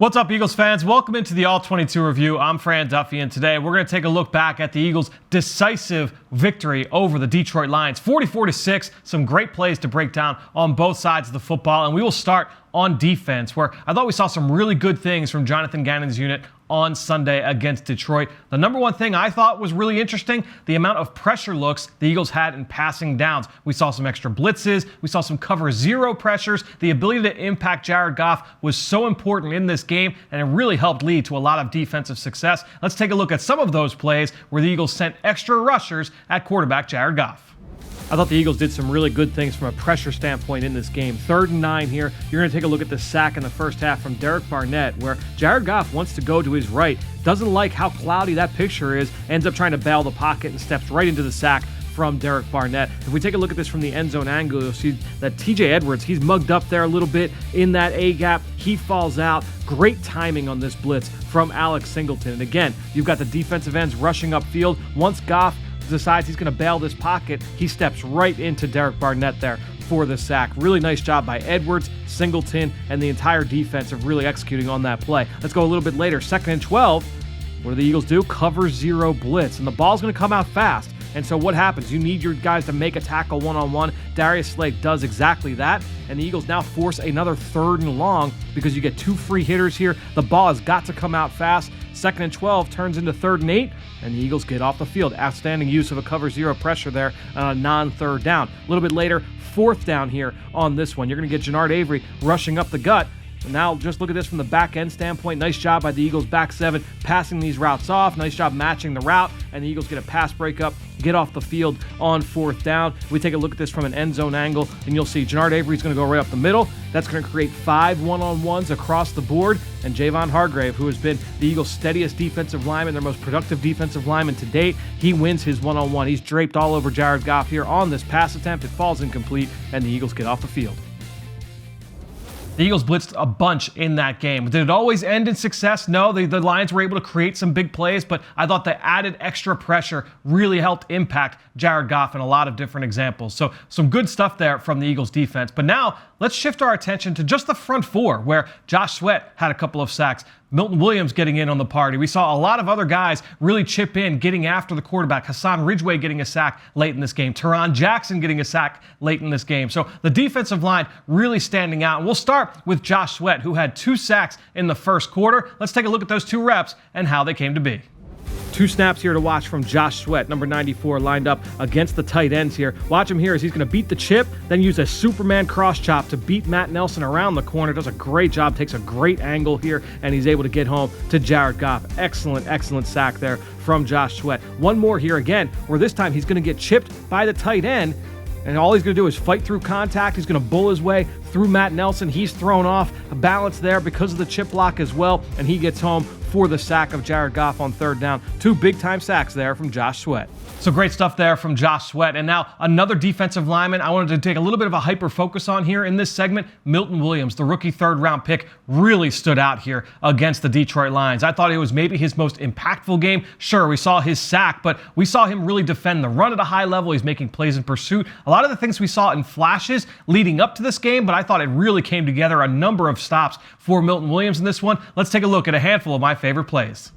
What's up, Eagles fans? Welcome into the All-22 review. I'm Fran Duffy, and today we're going to take a look back at the Eagles' decisive victory over the Detroit Lions. 44-6, some great plays to break down on both sides of the football, and we will start on defense, where I thought we saw some really good things from Jonathan Gannon's unit on Sunday against Detroit. The number one thing I thought was really interesting, the amount of pressure looks the Eagles had in passing downs. We saw some extra blitzes. We saw some cover zero pressures. The ability to impact Jared Goff was so important in this game, and it really helped lead to a lot of defensive success. Let's take a look at some of those plays where the Eagles sent extra rushers at quarterback Jared Goff. I thought the Eagles did some really good things from a pressure standpoint in this game. 3rd and 9 here. You're going to take a look at the sack in the first half from Derek Barnett, where Jared Goff wants to go to his right, doesn't like how cloudy that picture is, ends up trying to bail the pocket and steps right into the sack from Derek Barnett. If we take a look at this from the end zone angle, you'll see that TJ Edwards, he's mugged up there a little bit in that A-gap. He falls out. Great timing on this blitz from Alex Singleton. And again, you've got the defensive ends rushing upfield. Once Goff decides he's going to bail this pocket, he steps right into Derek Barnett there for the sack. Really nice job by Edwards, Singleton, and the entire defense of really executing on that play. Let's go a little bit later. 2nd and 12. What do the Eagles do? Cover zero blitz, and the ball's going to come out fast. And so what happens? You need your guys to make a tackle one-on-one. Darius Slade does exactly that, and the Eagles now force another 3rd and long because you get 2 free hitters here. The ball has got to come out fast. 2nd and 12 turns into 3rd and 8, and the Eagles get off the field. Outstanding use of a cover zero pressure there on a non-3rd down. A little bit later, 4th down here on this one. You're going to get Jannard Avery rushing up the gut. Now, just look at this from the back end standpoint. Nice job by the Eagles back 7 passing these routes off. Nice job matching the route, and the Eagles get a pass breakup, get off the field on 4th down. We take a look at this from an end zone angle, and you'll see Jannard Avery's going to go right up the middle. That's going to create 5 one-on-ones across the board, and Javon Hargrave, who has been the Eagles' steadiest defensive lineman, their most productive defensive lineman to date, he wins his one-on-one. He's draped all over Jared Goff here on this pass attempt. It falls incomplete, and the Eagles get off the field. The Eagles blitzed a bunch in that game. Did it always end in success? No, the Lions were able to create some big plays, but I thought the added extra pressure really helped impact Jared Goff in a lot of different examples. So some good stuff there from the Eagles defense. But now let's shift our attention to just the front four, where Josh Sweat had a couple of sacks. Milton Williams getting in on the party. We saw a lot of other guys really chip in, getting after the quarterback. Hassan Ridgeway getting a sack late in this game. Teron Jackson getting a sack late in this game. So the defensive line really standing out. And we'll start with Josh Sweat, who had 2 sacks in the first quarter. Let's take a look at those 2 reps and how they came to be. 2 snaps here to watch from Josh Sweat, number 94, lined up against the tight ends here. Watch him here as he's going to beat the chip, then use a Superman cross chop to beat Matt Nelson around the corner. Does a great job, takes a great angle here, and he's able to get home to Jared Goff. Excellent, excellent sack there from Josh Sweat. One more here again, where this time he's going to get chipped by the tight end, and all he's going to do is fight through contact. He's going to bull his way through Matt Nelson. He's thrown off a balance there because of the chip block as well, and he gets home for the sack of Jared Goff on 3rd down. 2 big-time sacks there from Josh Sweat. So great stuff there from Josh Sweat. And now another defensive lineman I wanted to take a little bit of a hyper focus on here in this segment. Milton Williams, the rookie 3rd-round pick, really stood out here against the Detroit Lions. I thought it was maybe his most impactful game. Sure, we saw his sack, but we saw him really defend the run at a high level. He's making plays in pursuit. A lot of the things we saw in flashes leading up to this game, but I thought it really came together. A number of stops for Milton Williams in this one. Let's take a look at a handful of my favorite plays.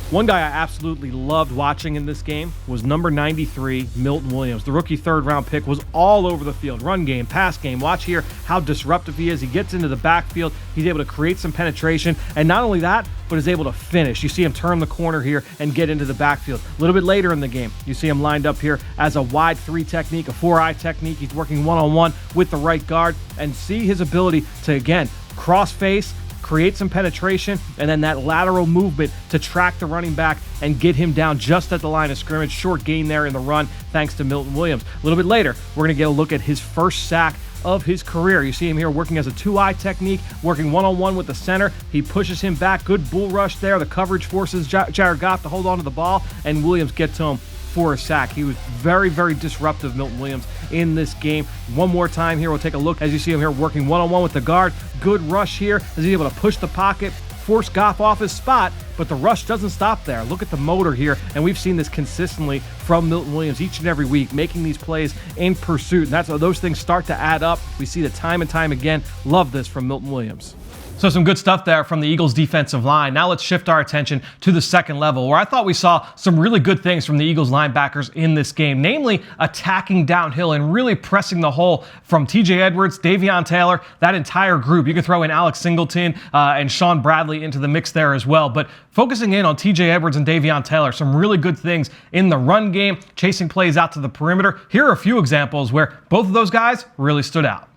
One guy I absolutely loved watching in this game was number 93, Milton Williams. The rookie 3rd-round pick was all over the field. Run game, pass game. Watch here how disruptive he is. He gets into the backfield. He's able to create some penetration. And not only that, but is able to finish. You see him turn the corner here and get into the backfield. A little bit later in the game, you see him lined up here as a wide 3 technique, a 4-eye technique. He's working one-on-one with the right guard. And see his ability to, again, cross-face, create some penetration, and then that lateral movement to track the running back and get him down just at the line of scrimmage. Short gain there in the run thanks to Milton Williams. A little bit later, we're going to get a look at his first sack of his career. You see him here working as a 2-eye technique, working one-on-one with the center. He pushes him back. Good bull rush there. The coverage forces Jared Goff to hold on to the ball, and Williams gets home for a sack. He was very, very disruptive, Milton Williams, in this game. One more time here, we'll take a look as you see him here working one-on-one with the guard. Good rush here as he's able to push the pocket, force Goff off his spot, but the rush doesn't stop there. Look at the motor here, and we've seen this consistently from Milton Williams each and every week, making these plays in pursuit, and that's how those things start to add up. We see it time and time again. Love this from Milton Williams. So some good stuff there from the Eagles defensive line. Now let's shift our attention to the second level, where I thought we saw some really good things from the Eagles linebackers in this game, namely attacking downhill and really pressing the hole from TJ Edwards, Davion Taylor, that entire group. You can throw in Alex Singleton and Sean Bradley into the mix there as well. But focusing in on TJ Edwards and Davion Taylor, some really good things in the run game, chasing plays out to the perimeter. Here are a few examples where both of those guys really stood out.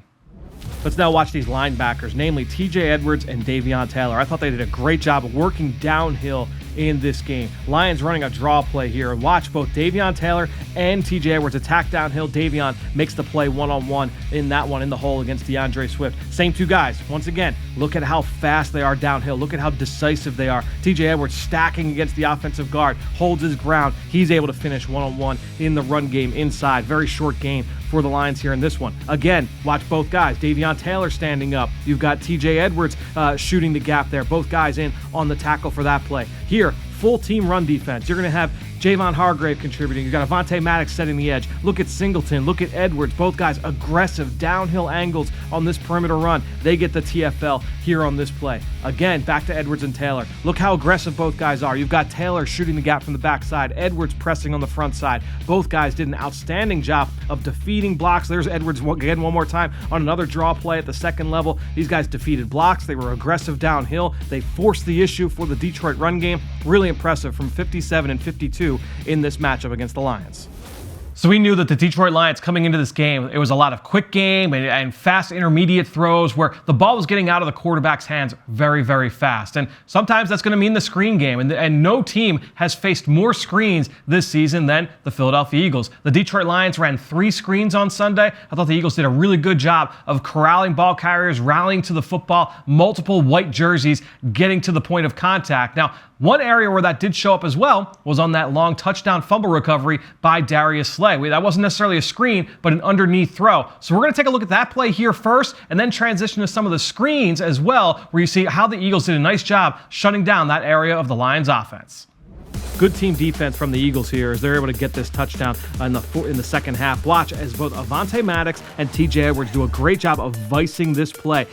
Let's now watch these linebackers, namely TJ Edwards and Davion Taylor. I thought they did a great job of working downhill in this game. Lions running a draw play here, and watch both Davion Taylor and TJ Edwards attack downhill. Davion makes the play one-on-one in that one in the hole against DeAndre Swift. Same two guys. Once again, look at how fast they are downhill. Look at how decisive they are. TJ Edwards stacking against the offensive guard, holds his ground. He's able to finish one-on-one in the run game inside. Very short game for the Lions here in this one. Again, watch both guys. Davion Taylor standing up. You've got TJ Edwards shooting the gap there. Both guys in on the tackle for that play. Here, full team run defense. You're going to have Javon Hargrave contributing. You've got Avonte Maddox setting the edge. Look at Singleton. Look at Edwards. Both guys aggressive downhill angles on this perimeter run. They get the TFL here on this play. Again, back to Edwards and Taylor. Look how aggressive both guys are. You've got Taylor shooting the gap from the backside. Edwards pressing on the front side. Both guys did an outstanding job of defeating blocks. There's Edwards again one more time on another draw play at the second level. These guys defeated blocks. They were aggressive downhill. They forced the issue for the Detroit run game. Really impressive from 57 and 52 in this matchup against the Lions. So we knew that the Detroit Lions coming into this game, it was a lot of quick game and fast intermediate throws where the ball was getting out of the quarterback's hands very, very fast. And sometimes that's going to mean the screen game. And no team has faced more screens this season than the Philadelphia Eagles. The Detroit Lions ran 3 screens on Sunday. I thought the Eagles did a really good job of corralling ball carriers, rallying to the football, multiple white jerseys getting to the point of contact. Now, one area where that did show up as well was on that long touchdown fumble recovery by Darius Slay. That wasn't necessarily a screen, but an underneath throw. So we're going to take a look at that play here first and then transition to some of the screens as well, where you see how the Eagles did a nice job shutting down that area of the Lions offense. Good team defense from the Eagles here as they're able to get this touchdown in the second half. Watch as both Avonte Maddox and TJ Edwards do a great job of vicing this play.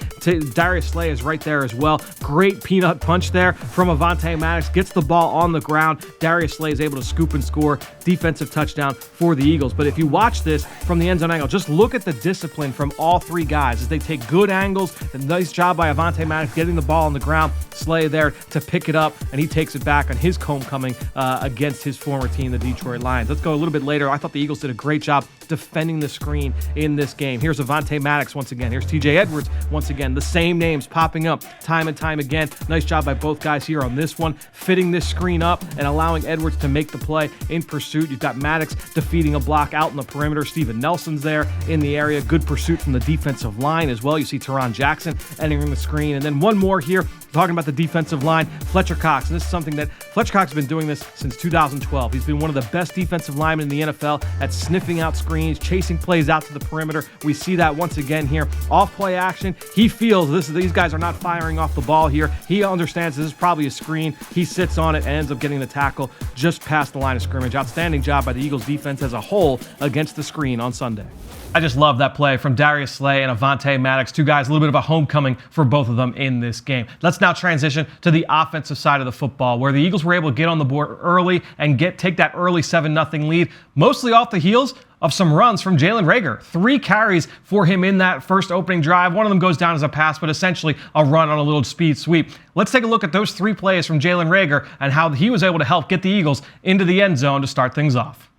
Darius Slay is right there as well. Great peanut punch there from Avonte Maddox. Gets the ball on the ground. Darius Slay is able to scoop and score. Defensive touchdown for the Eagles. But if you watch this from the end zone angle, just look at the discipline from all 3 guys as they take good angles. A nice job by Avonte Maddox getting the ball on the ground. Slay there to pick it up, and he takes it back on his homecoming against his former team, the Detroit Lions. Let's go a little bit later. I thought the Eagles did a great job defending the screen in this game. Here's Avonte Maddox once again. Here's TJ Edwards once again. The same names popping up time and time again. Nice job by both guys here on this one, fitting this screen up and allowing Edwards to make the play in pursuit. You've got Maddox defeating a block out in the perimeter. Steven Nelson's there in the area. Good pursuit from the defensive line as well. You see Teron Jackson entering the screen. And then one more here, talking about the defensive line, Fletcher Cox. And this is something that Fletcher Cox has been doing this since 2012. He's been one of the best defensive linemen in the NFL at sniffing out screens, chasing plays out to the perimeter. We see that once again here. Off play action. He feels these guys are not firing off the ball here. He understands this is probably a screen. He sits on it and ends up getting the tackle just past the line of scrimmage. Outstanding job by the Eagles defense as a whole against the screen on Sunday. I just love that play from Darius Slay and Avonte Maddox, 2 guys, a little bit of a homecoming for both of them in this game. Let's now transition to the offensive side of the football, where the Eagles were able to get on the board early and take that early 7-0 lead, mostly off the heels of some runs from Jalen Reagor. 3 carries for him in that first opening drive. One of them goes down as a pass, but essentially a run on a little speed sweep. Let's take a look at those 3 plays from Jalen Reagor and how he was able to help get the Eagles into the end zone to start things off.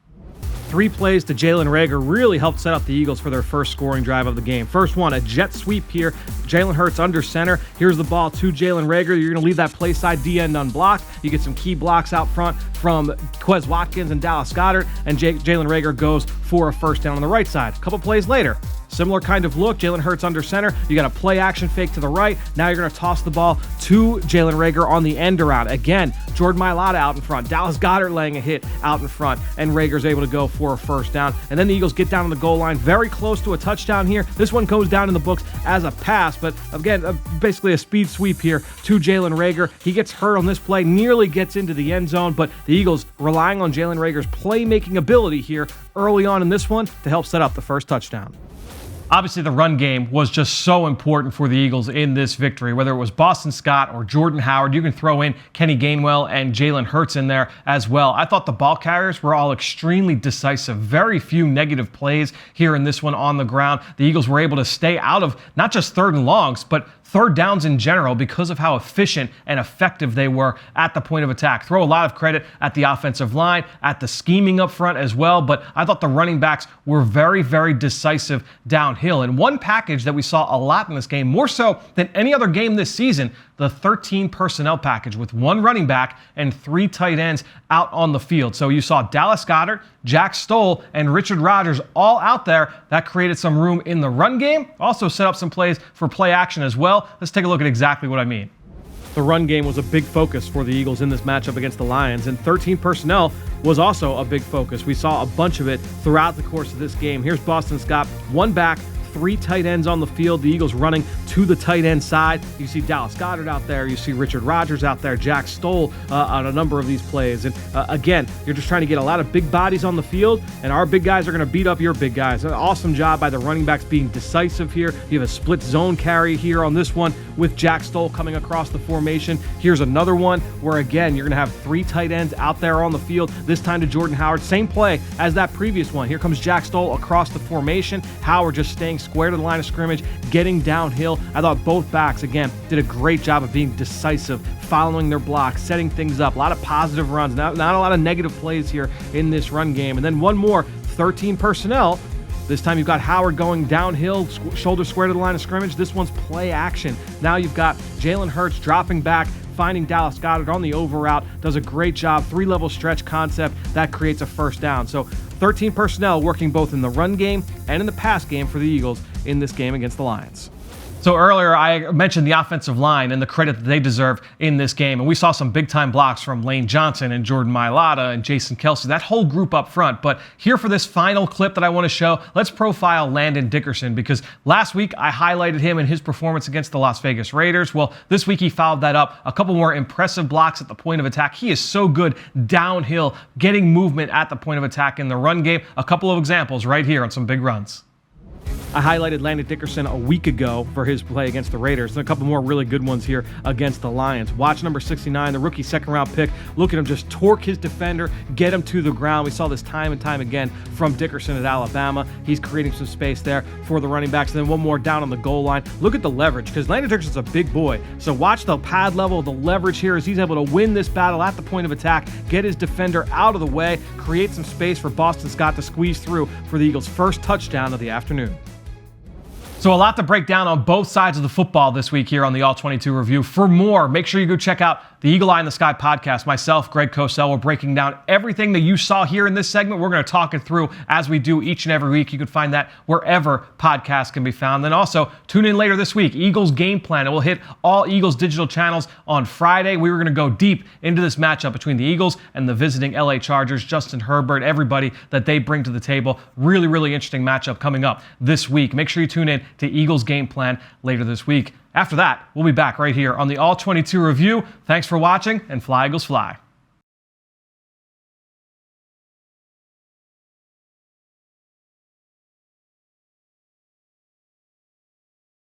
3 plays to Jalen Reagor really helped set up the Eagles for their first scoring drive of the game. First one, a jet sweep here. Jalen Hurts under center. Here's the ball to Jalen Reagor. You're going to leave that play side D-end unblocked. You get some key blocks out front from Quez Watkins and Dallas Goedert, and Jalen Reagor goes for a first down on the right side. A couple plays later, similar kind of look. Jalen Hurts under center. You got a play action fake to the right. Now you're going to toss the ball to Jalen Reagor on the end around. Again, Jordan Mailata out in front. Dallas Goedert laying a hit out in front. And Rager's able to go for a first down. And then the Eagles get down on the goal line. Very close to a touchdown here. This one goes down in the books as a pass. But again, basically a speed sweep here to Jalen Reagor. He gets hurt on this play. Nearly gets into the end zone. But the Eagles relying on Jalen Reagor's playmaking ability here early on in this one to help set up the first touchdown. Obviously, the run game was just so important for the Eagles in this victory. Whether it was Boston Scott or Jordan Howard, you can throw in Kenny Gainwell and Jalen Hurts in there as well. I thought the ball carriers were all extremely decisive. Very few negative plays here in this one on the ground. The Eagles were able to stay out of not just third and longs, but third downs in general because of how efficient and effective they were at the point of attack. Throw a lot of credit at the offensive line, at the scheming up front as well, but I thought the running backs were very, very decisive downhill. And one package that we saw a lot in this game, more so than any other game this season, the 13 personnel package with one running back and 3 tight ends out on the field. So you saw Dallas Goedert, Jack Stoll, and Richard Rodgers all out there. That created some room in the run game. Also set up some plays for play action as well. Let's take a look at exactly what I mean. The run game was a big focus for the Eagles in this matchup against the Lions, and 13 personnel was also a big focus. We saw a bunch of it throughout the course of this game. Here's Boston Scott, one back, 3 tight ends on the field. The Eagles running to the tight end side. You see Dallas Goedert out there. You see Richard Rodgers out there. Jack Stoll on a number of these plays. And again, you're just trying to get a lot of big bodies on the field, and our big guys are going to beat up your big guys. An awesome job by the running backs being decisive here. You have a split zone carry here on this one with Jack Stoll coming across the formation. Here's another one where, again, you're going to have 3 tight ends out there on the field, this time to Jordan Howard. Same play as that previous one. Here comes Jack Stoll across the formation. Howard just staying square to the line of scrimmage, getting downhill. I thought both backs, again, did a great job of being decisive, following their blocks, setting things up. A lot of positive runs, not a lot of negative plays here in this run game. And then one more, 13 personnel. This time you've got Howard going downhill, shoulder square to the line of scrimmage. This one's play action. Now you've got Jalen Hurts dropping back, finding Dallas Goedert on the over route, does a great job, 3-level stretch concept, that creates a first down. So 13 personnel working both in the run game and in the pass game for the Eagles in this game against the Lions. So earlier I mentioned the offensive line and the credit that they deserve in this game. And we saw some big-time blocks from Lane Johnson and Jordan Mailata and Jason Kelce, that whole group up front. But here for this final clip that I want to show, let's profile Landon Dickerson, because last week I highlighted him in his performance against the Las Vegas Raiders. Well, this week he followed that up. A couple more impressive blocks at the point of attack. He is so good downhill, getting movement at the point of attack in the run game. A couple of examples right here on some big runs. I highlighted Landon Dickerson a week ago for his play against the Raiders, and a couple more really good ones here against the Lions. Watch number 69, the rookie second-round pick. Look at him just torque his defender, get him to the ground. We saw this time and time again from Dickerson at Alabama. He's creating some space there for the running backs. And then one more down on the goal line. Look at the leverage, because Landon Dickerson's a big boy. So watch the pad level, the leverage here as he's able to win this battle at the point of attack, get his defender out of the way, create some space for Boston Scott to squeeze through for the Eagles' first touchdown of the afternoon. So a lot to break down on both sides of the football this week here on the All-22 Review. For more, make sure you go check out the Eagle Eye in the Sky podcast. Myself, Greg Cosell, we're breaking down everything that you saw here in this segment. We're going to talk it through as we do each and every week. You can find that wherever podcasts can be found. Then also, tune in later this week, Eagles Game Plan. It will hit all Eagles digital channels on Friday. We were going to go deep into this matchup between the Eagles and the visiting LA Chargers, Justin Herbert, everybody that they bring to the table. Really, really interesting matchup coming up this week. Make sure you tune in to Eagles Game Plan later this week. After that, we'll be back right here on the All-22 Review. Thanks for watching, and Fly Eagles Fly.